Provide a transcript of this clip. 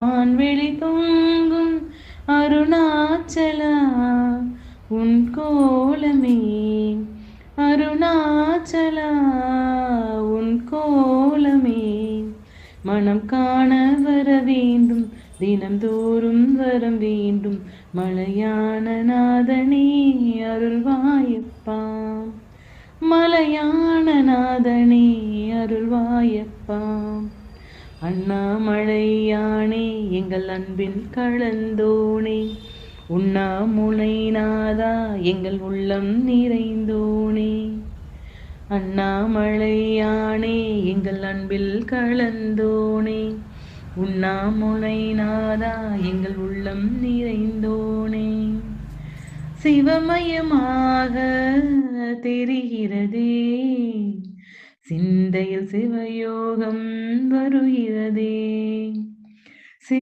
வான்வெளி தொங்கும் அருணாச்சலா உன் கோலமே, அருணாச்சலா உன் கோலமே. மனம் காண வர வேண்டும், தினம்தோறும் வரம் வேண்டும். மலையான நாதனே அருள்வாயப்பா, மலையான நாதனே அருள்வாயப்பா. அண்ணாமலையானே எங்கள் அன்பில் கலந்தோனே, உண்ணாமுலை நாதா எங்கள் உள்ளம் நிறைந்தோனே. அண்ணாமலையானே எங்கள் அன்பில் கலந்தோனே, உண்ணாமுலை நாதா எங்கள் உள்ளம் நிறைந்தோனே. சிவமயமாக தெரிகிறதே, சிந்தையில் சிவயோகம் வருகிறதே.